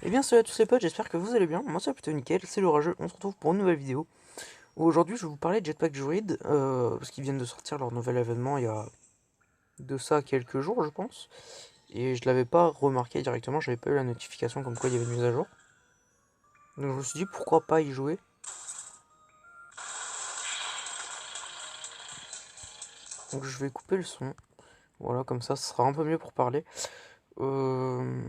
Eh bien salut à tous les potes, j'espère que vous allez bien, moi ça va plutôt nickel, c'est le rageux, on se retrouve pour une nouvelle vidéo. Aujourd'hui je vais vous parler de Jetpack Joyride, parce qu'ils viennent de sortir leur nouvel événement il y a de ça quelques jours je pense. Et je l'avais pas remarqué directement, j'avais pas eu la notification comme quoi il y avait une mise à jour. Donc je me suis dit pourquoi pas y jouer. Donc je vais couper le son, voilà comme ça ce sera un peu mieux pour parler. Euh,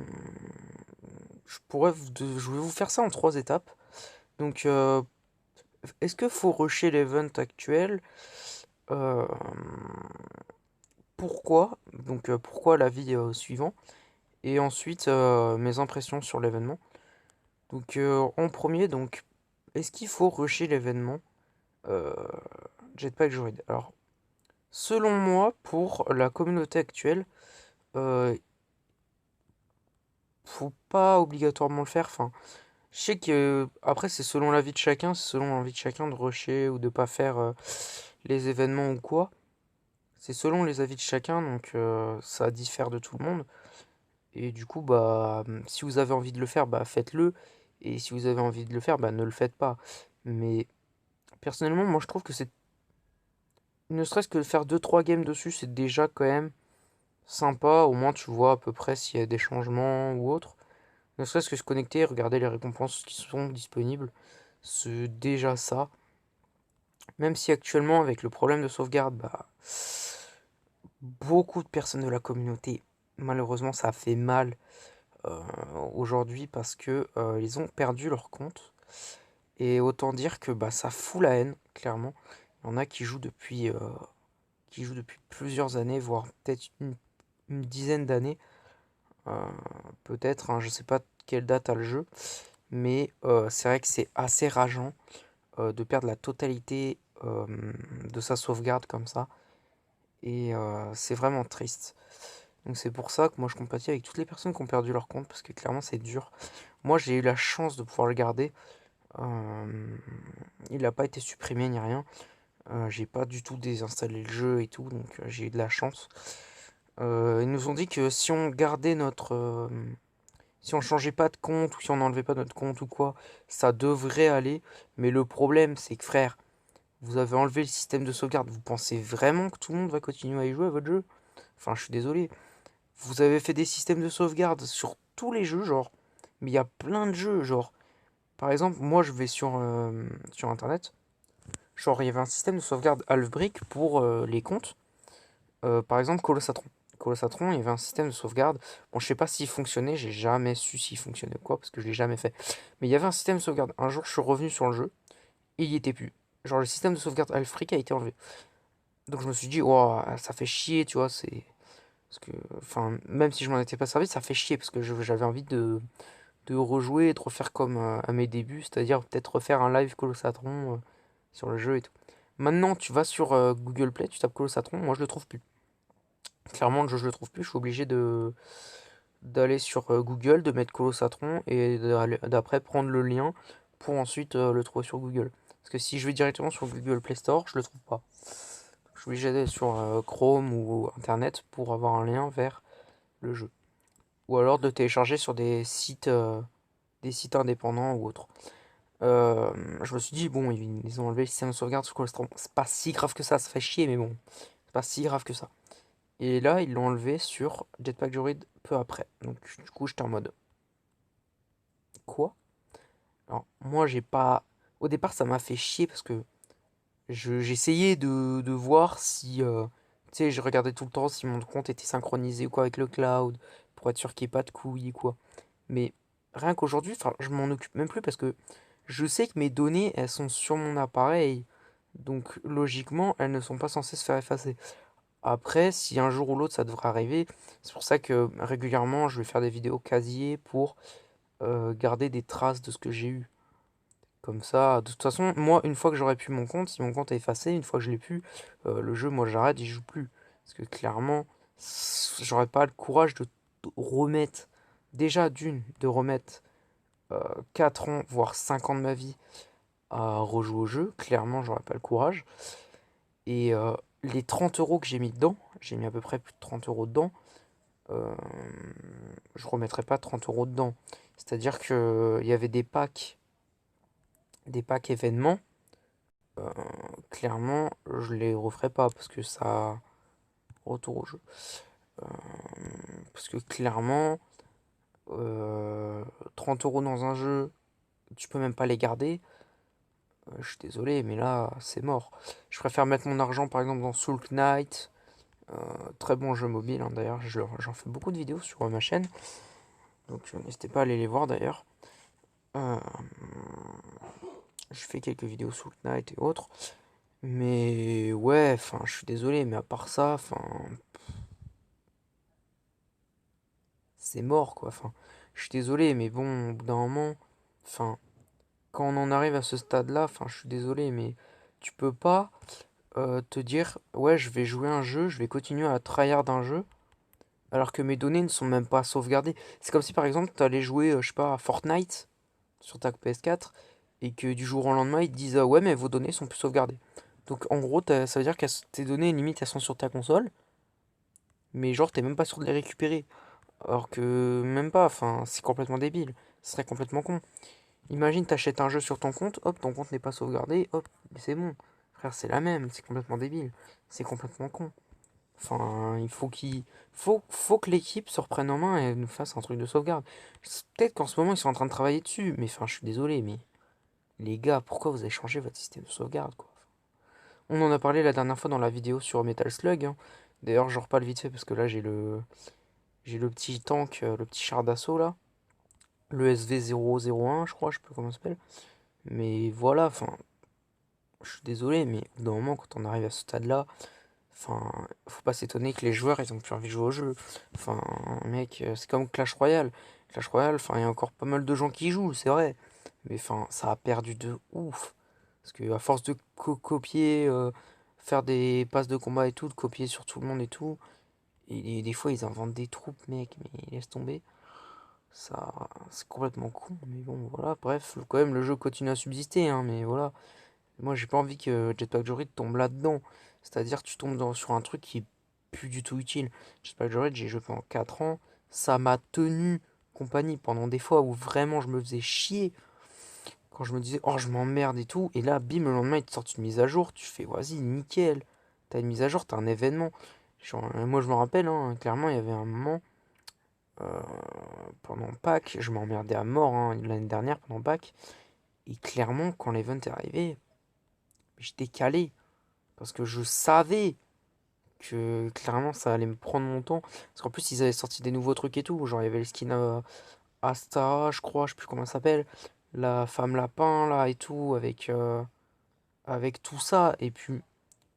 je vais vous faire ça en 3 étapes. Donc est-ce que faut rusher l'event actuel? Euh, Pourquoi? Donc pourquoi l'avis suivant? Et ensuite mes impressions sur l'événement. Donc en premier, donc est-ce qu'il faut rusher l'événement euh, Jetpack Joyride? Alors selon moi, pour la communauté actuelle, euh, faut pas obligatoirement le faire. Enfin, je sais que après c'est selon l'avis de chacun, c'est selon l'envie de chacun de rusher ou de pas faire les événements ou quoi. C'est selon les avis de chacun, donc ça diffère de tout le monde. Et du coup, bah, si vous avez envie de le faire, bah, faites-le. Et si vous avez envie de le faire, bah, ne le faites pas. Mais personnellement, moi, je trouve que c'est, ne serait-ce que faire deux trois games dessus, c'est déjà quand même sympa. Au moins, tu vois à peu près s'il y a des changements ou autre. Ne serait-ce que se connecter, regarder les récompenses qui sont disponibles, c'est déjà ça. Même si actuellement, avec le problème de sauvegarde, bah, beaucoup de personnes de la communauté, malheureusement, ça a fait mal euh, aujourd'hui parce que ils ont perdu leur compte. Et autant dire que bah, ça fout la haine, clairement. Il y en a qui jouent depuis plusieurs années, voire peut-être une dizaine d'années. Euh, Peut-être, hein, je sais pas quelle date a le jeu. Mais c'est vrai que c'est assez rageant de perdre la totalité de sa sauvegarde comme ça. Et c'est vraiment triste. Donc c'est pour ça que moi je compatis avec toutes les personnes qui ont perdu leur compte, parce que clairement c'est dur. Moi j'ai eu la chance de pouvoir le garder. Euh, il n'a pas été supprimé ni rien. J'ai pas du tout désinstallé le jeu et tout, donc j'ai eu de la chance. Ils nous ont dit que si on gardait si on changeait pas de compte ou si on n'enlevait pas notre compte ou quoi, ça devrait aller. Mais le problème, c'est que frère, vous avez enlevé le système de sauvegarde. Vous pensez vraiment que tout le monde va continuer à y jouer à votre jeu? Enfin, je suis désolé. Vous avez fait des systèmes de sauvegarde sur tous les jeux, genre. Mais il y a plein de jeux, genre. Par exemple, moi je vais sur internet. Genre, il y avait un système de sauvegarde Half-Brick pour les comptes. Par exemple, Colossatron. Colossatron, il y avait un système de sauvegarde. Bon, je sais pas s'il fonctionnait, j'ai jamais su s'il fonctionnait ou quoi, parce que je l'ai jamais fait. Mais il y avait un système de sauvegarde. Un jour, je suis revenu sur le jeu, et il y était plus. Genre, le système de sauvegarde Half-Brick a été enlevé. Donc, je me suis dit, wow, ça fait chier, tu vois, c'est. Parce que, enfin, même si je m'en étais pas servi, ça fait chier, parce que j'avais envie de rejouer et de refaire comme à mes débuts, c'est-à-dire peut-être refaire un live Colossatron sur le jeu et tout. Maintenant, tu vas sur Google Play, tu tapes Colossatron, moi je le trouve plus. Clairement, le jeu je le trouve plus, je suis obligé de d'aller sur Google, de mettre Colossatron et d'après prendre le lien pour ensuite le trouver sur Google. Parce que si je vais directement sur Google Play Store, je le trouve pas. Je suis obligé d'aller sur Chrome ou Internet pour avoir un lien vers le jeu. Ou alors de télécharger sur des sites indépendants ou autres. Je me suis dit, bon, ils ont enlevé le système de sauvegarde sur Colossatron. C'est pas si grave que ça fait chier, mais bon, c'est pas si grave que ça. Et là, ils l'ont enlevé sur Jetpack Joyride peu après. Donc, du coup, j'étais en mode, quoi? Alors, moi, j'ai pas. Au départ, ça m'a fait chier parce que j'essayais de voir si. Tu sais, je regardais tout le temps si mon compte était synchronisé ou quoi avec le cloud, pour être sûr qu'il n'y ait pas de couilles, quoi. Mais rien qu'aujourd'hui, enfin, je m'en occupe même plus parce que je sais que mes données, elles sont sur mon appareil. Donc, logiquement, elles ne sont pas censées se faire effacer. Après, si un jour ou l'autre ça devrait arriver, c'est pour ça que régulièrement je vais faire des vidéos casier pour garder des traces de ce que j'ai eu. Comme ça, de toute façon, moi, une fois que j'aurai pu mon compte, si mon compte est effacé, une fois que je l'ai pu, le jeu, moi j'arrête, j'y joue plus. Parce que clairement, j'aurais pas le courage de remettre, déjà d'une, de remettre 4 ans, voire 5 ans de ma vie à rejouer au jeu. Clairement, j'aurais pas le courage. Et les 30 euros que j'ai mis dedans, j'ai mis à peu près plus de 30 euros dedans, euh, je remettrai pas 30 euros dedans. C'est-à-dire que il y avait des packs événements. Euh, Clairement, je les referai pas parce que ça retour au jeu. Euh, Parce que clairement, euh, 30 € dans un jeu, tu peux même pas les garder. Je suis désolé, mais là, c'est mort. Je préfère mettre mon argent par exemple dans Soul Knight. Très bon jeu mobile, hein, d'ailleurs. J'en fais beaucoup de vidéos sur ma chaîne. Donc n'hésitez pas à aller les voir d'ailleurs. Euh, je fais quelques vidéos Soul Knight et autres. Mais ouais, enfin, je suis désolé, mais à part ça, enfin, c'est mort quoi. Enfin, je suis désolé, mais bon, au bout d'un moment, enfin, quand on en arrive à ce stade-là, enfin, je suis désolé, mais tu peux pas te dire, ouais, je vais jouer un jeu, je vais continuer à tryhard un jeu, alors que mes données ne sont même pas sauvegardées. C'est comme si par exemple, tu allais jouer, je sais pas, à Fortnite sur ta PS4 et que du jour au lendemain, ils te disent, ah ouais, mais vos données sont plus sauvegardées. Donc en gros, ça veut dire que tes données, limite, elles sont sur ta console, mais genre, t'es même pas sûr de les récupérer. Alors que même pas, enfin, c'est complètement débile. Ce serait complètement con. Imagine, t'achètes un jeu sur ton compte, hop, ton compte n'est pas sauvegardé, hop, c'est bon. Frère, c'est la même, c'est complètement débile. C'est complètement con. Enfin, faut que l'équipe se reprenne en main et nous fasse un truc de sauvegarde. Peut-être qu'en ce moment, ils sont en train de travailler dessus, mais enfin, je suis désolé, mais les gars, pourquoi vous avez changé votre système de sauvegarde, quoi? On en a parlé la dernière fois dans la vidéo sur Metal Slug, hein. D'ailleurs, je reparle vite fait parce que là, j'ai le petit tank, le petit char d'assaut là. Le SV001, je crois, je sais plus comment ça s'appelle. Mais voilà, enfin, je suis désolé, mais au bout d'un moment, quand on arrive à ce stade-là, enfin, faut pas s'étonner que les joueurs, ils ont plus envie de jouer au jeu. Enfin, mec, c'est comme Clash Royale. Clash Royale, enfin, il y a encore pas mal de gens qui y jouent, c'est vrai. Mais enfin, ça a perdu de ouf. Parce que à force de copier, faire des passes de combat et tout, de copier sur tout le monde et tout, et des fois, ils inventent des troupes, mec, mais laisse tomber. Ça, c'est complètement con, mais bon, voilà. Bref, quand même, le jeu continue à subsister, hein, mais voilà. Moi, j'ai pas envie que Jetpack Joyride tombe là-dedans. C'est-à-dire, tu tombes sur un truc qui est plus du tout utile. Jetpack Joyride, j'ai joué pendant 4 ans. Ça m'a tenu compagnie pendant des fois où vraiment je me faisais chier. Quand je me disais, oh, je m'emmerde et tout. Et là, bim, le lendemain, ils te sortent une mise à jour. Tu fais, vas-y, nickel. T'as une mise à jour, t'as un événement. Genre, moi, je me rappelle, hein, clairement, il y avait un moment. euh, Pendant Pâques, je m'emmerdais à mort, hein, l'année dernière pendant Pâques. Et clairement, quand l'event est arrivé, j'étais calé. Parce que je savais que clairement ça allait me prendre mon temps. Parce qu'en plus, ils avaient sorti des nouveaux trucs et tout. Genre, il y avait le skin Asta, je crois, je sais plus comment ça s'appelle. La femme lapin, là, et tout, avec tout ça. Et puis,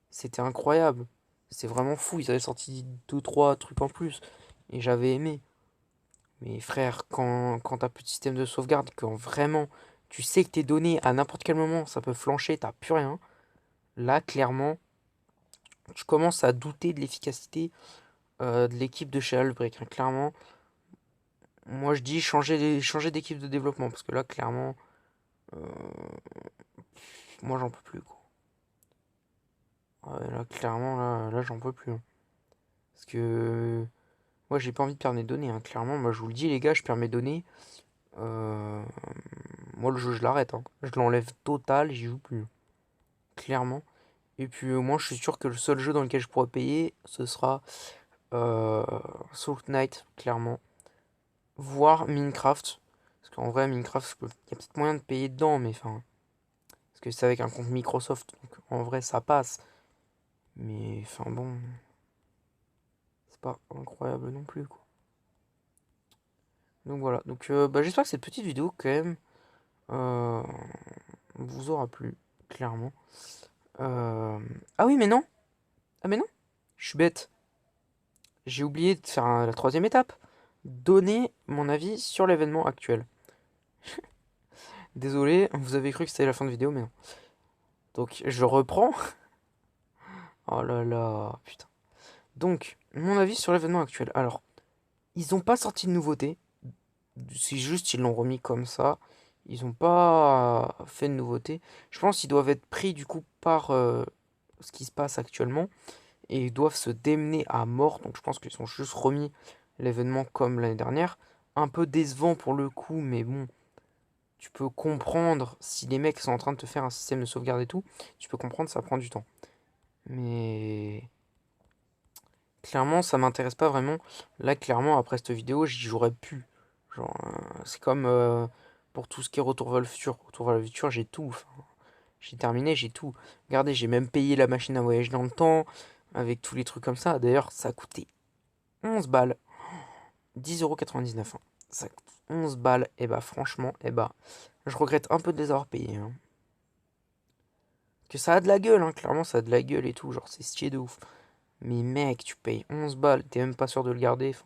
c'était incroyable. C'était vraiment fou. Ils avaient sorti deux trois trucs en plus. Et j'avais aimé. Mais frère, quand t'as plus de système de sauvegarde, quand vraiment tu sais que tes données à n'importe quel moment ça peut flancher, t'as plus rien, là clairement tu commences à douter de l'efficacité de l'équipe de chez Altbreak, hein. Clairement, moi je dis changer d'équipe de développement parce que là clairement, euh, moi j'en peux plus quoi. Ouais, là clairement, là j'en peux plus, hein. Parce que moi j'ai pas envie de perdre mes données, hein. Clairement, moi je vous le dis les gars, je perds mes données. euh, Moi le jeu je l'arrête, hein. Je l'enlève total, j'y joue plus. Clairement. Et puis moi je suis sûr que le seul jeu dans lequel je pourrais payer, ce sera euh, Soul Knight, clairement. Voire Minecraft. Parce qu'en vrai, Minecraft, il y a peut-être moyen de payer dedans, mais enfin. Parce que c'est avec un compte Microsoft, donc en vrai ça passe. Mais enfin bon, c'est pas incroyable non plus quoi. Donc voilà, donc bah, j'espère que cette petite vidéo quand même euh, vous aura plu, clairement. Euh, Ah oui mais non, ah mais non, je suis bête. J'ai oublié de faire la troisième étape. Donner mon avis sur l'événement actuel. Désolé, vous avez cru que c'était la fin de vidéo, mais non. Donc je reprends. Oh là là, putain. Donc, mon avis sur l'événement actuel. Alors, ils n'ont pas sorti de nouveauté. C'est juste, ils l'ont remis comme ça. Ils n'ont pas fait de nouveauté. Je pense qu'ils doivent être pris du coup par ce qui se passe actuellement. Et ils doivent se démener à mort. Donc, je pense qu'ils ont juste remis l'événement comme l'année dernière. un peu décevant pour le coup, mais bon, tu peux comprendre si les mecs sont en train de te faire un système de sauvegarde et tout, tu peux comprendre, ça prend du temps. Mais clairement, ça m'intéresse pas vraiment. Là, clairement, après cette vidéo, j'y jouerai plus. Genre, c'est comme pour tout ce qui est Retour vers le futur. Retour vers le futur, j'ai tout. Enfin, j'ai terminé, j'ai tout. Regardez, j'ai même payé la machine à voyager dans le temps, avec tous les trucs comme ça. D'ailleurs, ça a coûté 11 balles. 10,99 €, hein. Ça coûte 11 balles. Et bah, franchement, et bah, je regrette un peu de les avoir payés, hein. Que ça a de la gueule, hein. Clairement, ça a de la gueule et tout. Genre, c'est stylé de ouf. Mais mec, tu payes 11 balles, t'es même pas sûr de le garder. Enfin,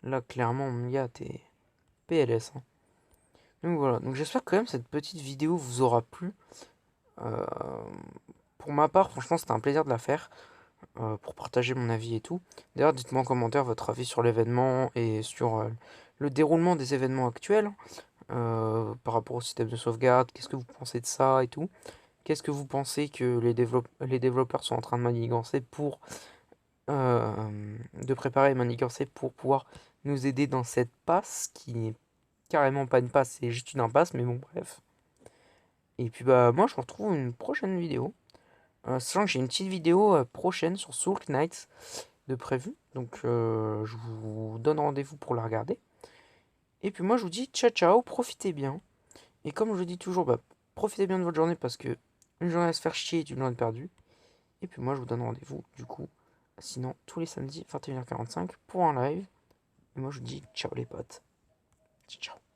là, clairement, mon gars, t'es PLS, hein. Donc voilà, donc j'espère que quand même cette petite vidéo vous aura plu. Euh, pour ma part, franchement, c'était un plaisir de la faire pour partager mon avis et tout. D'ailleurs, dites-moi en commentaire votre avis sur l'événement et sur le déroulement des événements actuels par rapport au système de sauvegarde. Qu'est-ce que vous pensez de ça et tout? Qu'est-ce que vous pensez que les développeurs sont en train de manigancer pour de préparer et manigancer pour pouvoir nous aider dans cette passe qui n'est carrément pas une passe, c'est juste une impasse, mais bon, bref. Et puis bah moi je vous retrouve une prochaine vidéo. Sachant que j'ai une petite vidéo prochaine sur Soul Knights de prévu. Donc je vous donne rendez-vous pour la regarder. Et puis moi je vous dis ciao ciao, profitez bien. Et comme je vous dis toujours, bah, profitez bien de votre journée parce que une journée à se faire chier est une journée perdue. Et puis moi je vous donne rendez-vous du coup, sinon tous les samedis 21h45 pour un live. Et moi je vous dis ciao les potes. Ciao ciao.